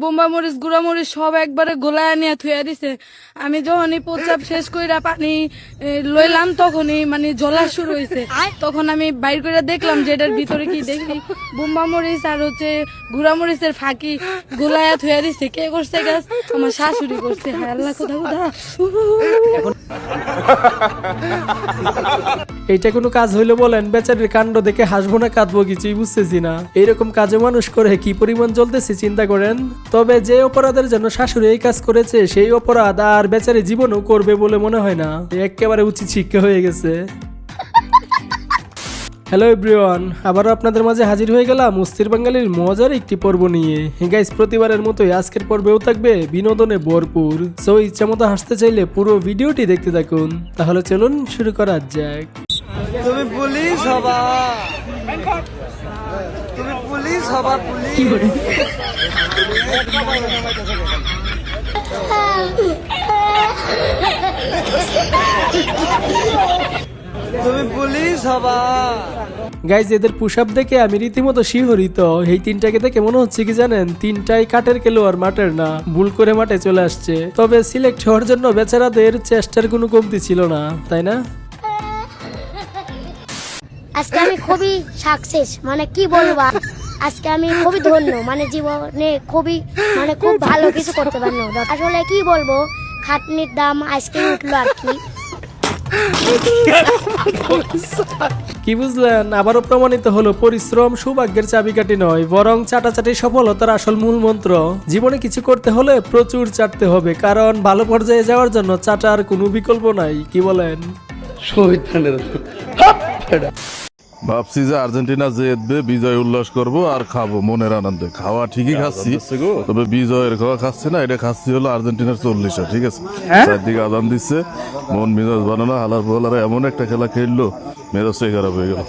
বোম্বা মরিচ গুঁড়া মরিচ সব একবারে গোলায় নিয়ে থুয়ে দিছে। আমি যখনই প্রস্রাব শেষ কইরা পানি লইলাম তখনই মানে জ্বলা শুরু হয়েছে। তখন আমি বাইর করে দেখলাম যে এটার ভিতরে কি, দেখি বোম্বা মরিচ আর হচ্ছে গুঁড়া মরিচের ফাঁকি গোলায় থুয়ে দিছে। কে করছে গাছ? আমার শাশুড়ি করছে। হায় আল্লাহ, কোথা কোথা। এইটা কোনো কাজ হইলো বলেন? বেচারির কাণ্ড দেখে হাসবো না কাঁদবো কিছুই বুঝতেছি না। এইরকম কাজে মানুষ করে কি পরিমাণ চলতেছে চিন্তা করেন। তবে যে অপরাধের জন্য শাশুড়ি এই কাজ করেছে সেই অপরাধ আর বেচারি জীবনও করবে বলে মনে হয় না। একেবারে উচিত শিক্ষা হয়ে গেছে। হ্যালো এভরিওয়ান, আবারও আপনাদের মাঝে হাজির হয়ে গেলাম অস্থির বাঙালির মজার একটি পর্ব নিয়ে। গাইস, প্রতিবারের মতোই আজকের পর্বেও থাকবে বিনোদনে ভরপুর। সো ইচ্ছা মতো হাসতে চাইলে পুরো ভিডিওটি দেখতে থাকুন। তাহলে চলুন শুরু করা যাক। তুমি পুলিশ হবা, তুমি পুলিশ হবা, পুলিশ। তুমি পুলিশ হবা। গাইজ, এদের পুশ আপ দেখে আমি রীতিমতো শিহরিত। এই তিনটাকে দেখে মনে হচ্ছে কি জানেন, তিনটাই কাঠের খেলোয়াড়, মাঠের না। ভুল করে মাঠে চলে আসছে। তবে সিলেক্ট হওয়ার জন্য বেচারাদের চেষ্টার কোনো কমতি ছিল না, তাই না? আজকে আমি খুবই সাকসেস, মানে কি বলবো, আজকে আমি খুবই ধন্য, মানে জীবনে খুব ভালো কিছু করতে পারলো। আসলে কি বলবো, খাটনির দাম আজকে উঠলো আর কি। কি বুঝলেন? আবারও প্রমাণিত হলো পরিশ্রম সৌভাগ্যের চাবিকাঠি নয়, বরং চাটাচাটি সফলতার আসল মূল মন্ত্র। জীবনে কিছু করতে হলে প্রচুর চাটতে হবে, কারণ ভালো পর্যায়ে যাওয়ার জন্য চাটার কোনো বিকল্প নাই। কি বলেন? ভাবছি যে আর্জেন্টিনা জিতবে, বিজয় উল্লাস করব আর খাবো মনের আনন্দে। খাওয়া ঠিকই খাচ্ছি, তবে বিজয়ের খাওয়া খাচ্ছি না, এটা খাচ্ছি হলো আর্জেন্টিনার 40, ঠিক আছে? চারদিকে আজান দিচ্ছে, মন মেজাজ বানানো, হালার বলারে এমন একটা খেলা খেললো, মেজাজটাই খারাপ হয়ে গেল।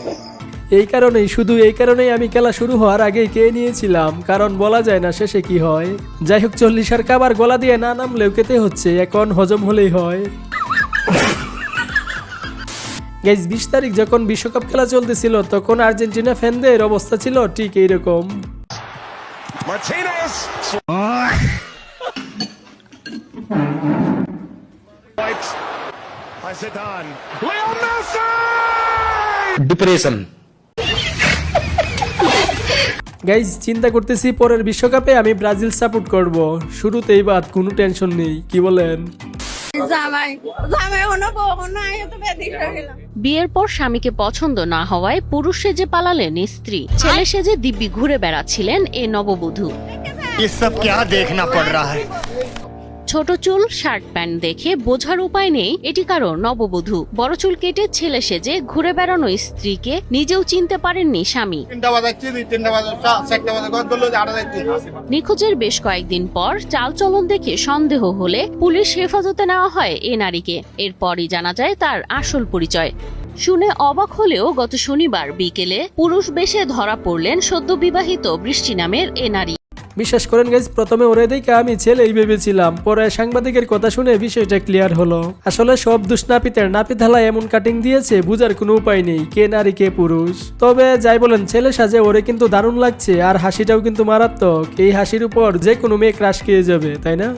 শুধু এই কারণেই আমি খেলা শুরু হওয়ার আগেই কে নিয়েছিলাম, কারণ বলা যায় না শেষে কি হয়। যাই হোক, 40 কাবার গলা দিয়ে না নামলেও খেতে হচ্ছে, এখন হজম হলেই হয়। গাইজ, 20 তারিখ যখন বিশ্বকাপ খেলা চলতেছিল তখন আর্জেন্টিনা ফ্যানদের অবস্থা ছিল ঠিক এইরকম। ডিপ্রেশন। গাইজ, চিন্তা করতেছি পরের বিশ্বকাপে আমি ব্রাজিল সাপোর্ট করব। শুরুতেই বাদ, কোনো টেনশন নেই। কি বলেন? বিয়ের পর স্বামীকে পছন্দ না হওয়ায় পুরুষ সেজে পালালেন স্ত্রী। ছেলে সেজে দিব্যি ঘুরে বেড়াচ্ছিলেন এ নববধূ। ছোট চুল, শার্ট প্যান্ট দেখে বোঝার উপায় নেই এটি কারো নববধূ। বড় চুল কেটে ছেলে সেজে ঘুরে বেড়ানো স্ত্রীকে নিজেও চিনতে পারেননি স্বামী। নিখোঁজের বেশ কয়েকদিন পর চালচলন দেখে সন্দেহ হলে পুলিশ হেফাজতে নেওয়া হয় এ নারীকে। এরপরই জানা যায় তার আসল পরিচয়। শুনে অবাক হলেও গত শনিবার বিকেলে পুরুষ বেশে ধরা পড়লেন সদ্য বিবাহিত বৃষ্টি নামের এ নারী। বিশ্বাস করেন গাইজ, প্রথমে ওরে দেখে আমি ছেলেই ভেবেছিলাম, পরে সাংবাদিকের কথা শুনে বিষয়টা ক্লিয়ার হলো। আসলে সব দুষ নাপিতের, নাপিত হালায় এমন কাটিং দিয়েছে বুঝার কোনো উপায় নেই কে নারী কে পুরুষ। তবে যাই বলেন, ছেলে সাজে ওরে কিন্তু দারুণ লাগছে, আর হাসিটাও কিন্তু মারাত্মক। এই হাসির উপর যে কোনো মেয়ে ক্রাশ খেয়ে যাবে, তাই না?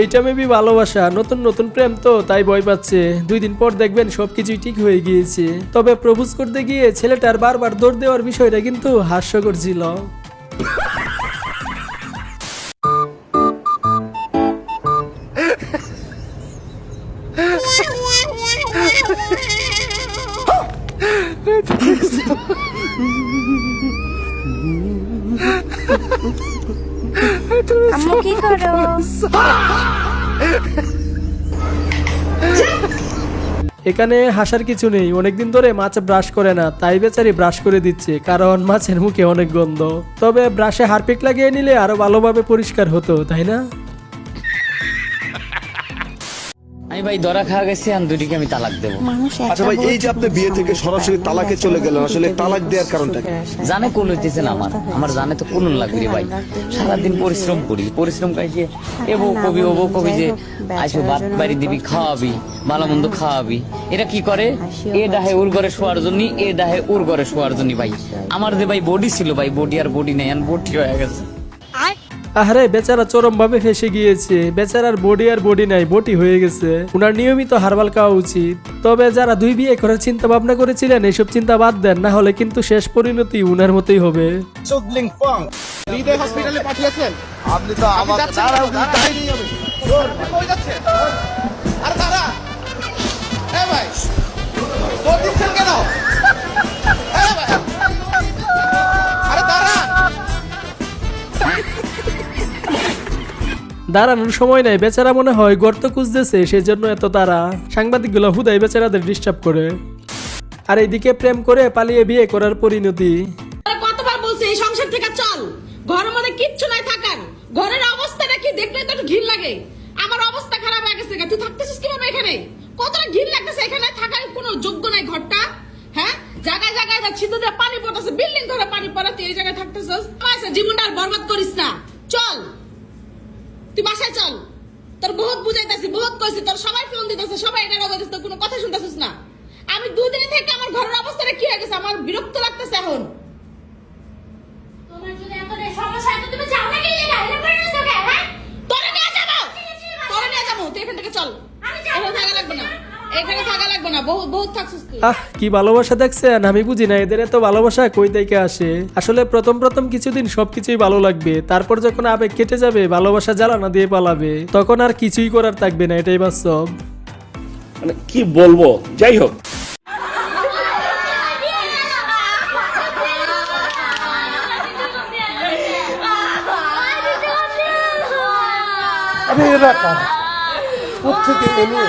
এইটা মেবি ভালোবাসা, নতুন নতুন প্রেম তো তাই ভয় পাচ্ছে। 2 দিন পর দেখবেন সবকিছুই ঠিক হয়ে গিয়েছে। তবে প্রপোজ করতে গিয়ে ছেলেটার বারবার দৌড় দেওয়ার বিষয়টা কিন্তু হাস্যকর ছিল। আম্মু কি করো? এখানে হাসার কিছু নেই, অনেকদিন ধরে মাছ ব্রাশ করে না, তাই বেচারি ব্রাশ করে দিচ্ছে, কারণ মাছের মুখে অনেক গন্ধ। তবে ব্রাশে হারপিক লাগিয়ে নিলে আরো ভালোভাবে পরিষ্কার হতো, তাই না? আমি ভাই ধরা খাওয়া গেছি, আমি দুটিকে আমি তালাক দেবো। আচ্ছা ভাই, এই যে আপনি বিয়ে থেকে সরাসরি তালাকে চলে গেলেন, আসলে তালাক দেওয়ার কারণটা কি? জানে কোন হইতেছে না, আমার জানে তো কোন লাগবে রে ভাই। সারাদিন পরিশ্রম করি, পরিশ্রম কাইছে এবো কবি যে আইসো ভাত বাড়ি দিবি, খাওয়াবি, ভালো মন্দ খাওয়াবি। এরা কি করে, এ ডাহে ওর ঘরে শোয়ার জন্য, এ ডাহে ওর ঘরে শোয়ার জন্য। ভাই আমার যে ভাই বডি ছিল ভাই, বডি আর বডি নেই, বডি হয়ে গেছে। আহারে বেচারা চরম ভাবে ফেসে গিয়েছে, বেচারার বডি আর বডি নাই, বটি হয়ে গেছে। উনার নিয়মিত হারবাল খাওয়া উচিত। তবে যারা 2 বিয়ে করার চিন্তা ভাবনা করেছিলেন, এইসব চিন্তা বাদ দেন, না হলে কিন্তু শেষ পরিণতি উনার মতোই হবে। হৃদয় হসপিটালে পাঠিয়েছেন আপনি তো আমার কই যাচ্ছে? আরে দাঁড়া, এই ভাই তোর দিচ্ছেন কেন? এই ভাই, আরে দাঁড়া। দাঁড়ানোর সময় নাই, বেচারা মনে হয় গর্ত খুঁজতেছে, সেজন্য এত তারা। সাংবাদিকগুলো হুদাই বেচারাদের ডিস্টার্ব করে। আর এইদিকে প্রেম করে পালিয়ে বিয়ে করার পরিণতি। কতবার বলছি এই সংসার থেকে চল, ঘরের মধ্যে কিচ্ছু নাই থাকার। ঘরের অবস্থাটা কি দেখলে তো একটু ঘিন লাগে। আমার অবস্থা খারাপ হয়ে গেছে, তুই থাকতেছিস কিভাবে এখানে? কতটা ঘিন লাগতেছে, এখানে থাকার কোনো যোগ্য নাই ঘরটা। হ্যাঁ, জায়গায় জায়গায় যাচ্ছি তো পানি পড়তেছে, বিল্ডিং ধরে পানি পড়া, তুই এই জায়গায় থাকতেছিস। জীবনটা আর বরবাদ করিস না, চল তুই বাসায় চল। তোর বহুত বুঝাইতেছি, বহুত কইছি, তোর সবাই ফোন দিতেছে, সবাই এটা বলতেছে, তোর কোনো কথা শুনতেছিস না। আমি 2 দিন থেকে আমার ঘরের অবস্থাটা কি হয়ে গেছে, আমার বিরক্ত লাগতেছে এখন। তোমার যদি এত সমস্যা হয় তো তুমি যাও না, গেলে গাইলে পড়ে রইছো কেন? হ্যাঁ, তোরে নিয়ে যাবো, তুই এখান থেকে চল। এখানে থাকা লাগবে না, এখানে থাকা লাগবে না, বহুত থাকছিস তুই। কি ভালোবাসা দেখছেন? আমি বুঝি না এদের এত ভালোবাসা কই থেকে আসে। আসলে প্রথম কিছুদিন সবকিছুই ভালো লাগবে, তারপর যখন আবেগ কেটে যাবে, ভালোবাসা জ্বালানা দিয়ে পালাবে, তখন আর কিছুই করার থাকবে না, এটাই বাস্তব। মানে কি বলবো, যাই হোক। আরে এরা কারা? কোত্থেকে এলো?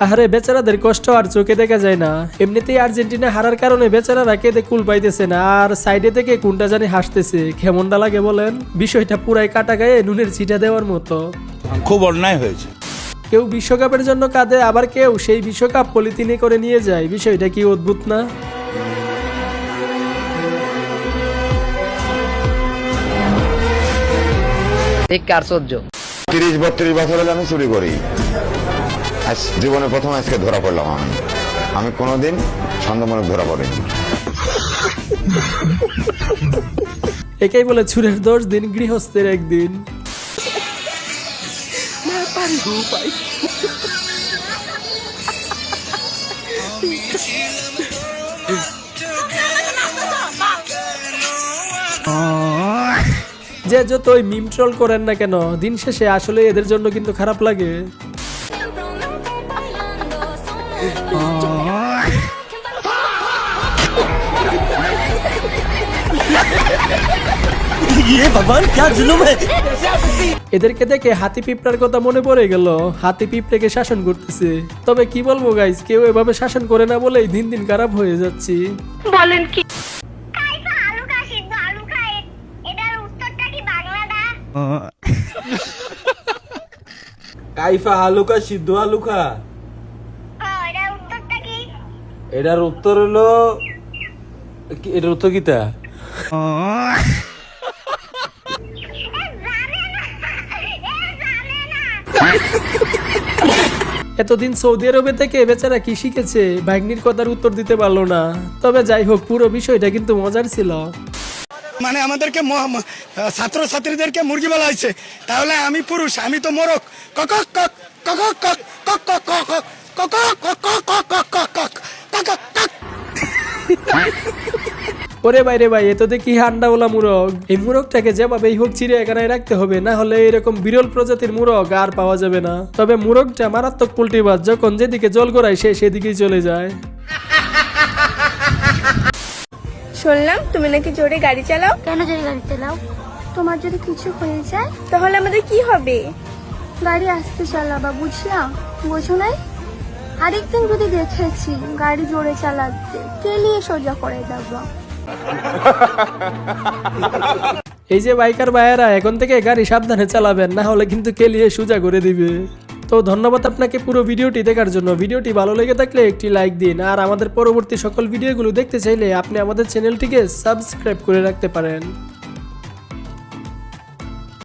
আরে বেচারাদের কষ্ট আর চোখে দেখা যায় না। এমনিতেই আর্জেন্টিনা হারার কারণে বেচারারা কেঁদে কুল পাইতেছে না, আর সাইডে থেকে কোনটা জানি হাসতেছে। কেমনটা লাগে বলেন? বিষয়টা পুরাই কাটা গায়ে নুনের ছিটা দেওয়ার মতো। খুব অন্যায় হয়েছে। কেউ বিশ্বকাপের জন্য কাঁদে, আবার কেউ সেই বিশ্বকাপ পলিথিনে করে নিয়ে যায়। বিষয়টা কি অদ্ভুত না? আশ্চর্য। 30-32 বছর হলে আমি চুরি করি। আজ জীবনে প্রথম আজকে ধরা পড়লাম। আমি কোনোদিন সন্দেহমূলক ধরা পড়িনি। একাই বলে চুরের 10 দিন, গৃহস্থের 1 দিন। যে যতই মিম ট্রোল করেন না কেন, দিন শেষে আসলে এদের জন্য কিন্তু খারাপ লাগে। এদেরকে দেখে হাতি পিঁপড়ার কথা মনে পড়ে গেল। হাতি পিঁপড়েকে শাসন করতেছে। তবে কি বলবো গাইস, কেউ এভাবে শাসন করে না বলেই দিন দিন খারাপ হয়ে যাচ্ছি। বলেন কি? কাইফা হালুকা সিদ্ধ হালুকা, এটার উত্তর হলো, এটার উত্তর কিতা? এতদিন সৌদি আরবে থেকে বেচারা কি শিখেছে, ভাগ্নির কথার উত্তর দিতে পারলো না। তবে যাই হোক, পুরো বিষয়টা কিন্তু মজার ছিল। মানে আমাদেরকে ছাত্র ছাত্রীদেরকে মুরগি বলা হয়েছে, তাহলে আমি পুরুষ, আমি তো মোরগ। কক কক কক কক কক কক কক কক কক কক কক। ওরে বাইরে ভাই, এত দেখি হান্ডাওয়ালা মুরগ। এই মুরগটাকে যেভাবেই হোক চিড়িয়াখানায় রাখতে হবে, না হলে এরকম বিরল প্রজাতির মুরগ আর পাওয়া যাবে না। তবে মুরগটা মারাত্মক পোল্ট্রিবাজ, যখন যেদিকে জল গড়ায় সে সেদিকেই চলে যায়। শুনলাম তুমি নাকি জোরে গাড়ি চালাও। কেন যদি গাড়ি চালাও? তোমার যদি কিছু হয়ে যায় তাহলে আমাদের কি হবে? গাড়ি আস্তে চালাবা, বুঝলাম? বোঝো নাই? আরেকদিন যদি দেখেছি গাড়ি জোরে চালাতে, কেলিয়ে সোজা করে দেবো। এই যে বাইকার ভাইয়েরা এখন থেকে গাড়ি সাবধানে চালাবেন, না হলে কিন্তু কেলিয়ে সোজা করে দিবে। তো ধন্যবাদ আপনাকে পুরো ভিডিওটি দেখার জন্য। ভিডিওটি ভালো লেগে থাকলে একটি লাইক দিন, আর আমাদের পরবর্তী সকল ভিডিওগুলো দেখতে চাইলে আপনি আমাদের চ্যানেলটিকে সাবস্ক্রাইব করে রাখতে পারেন।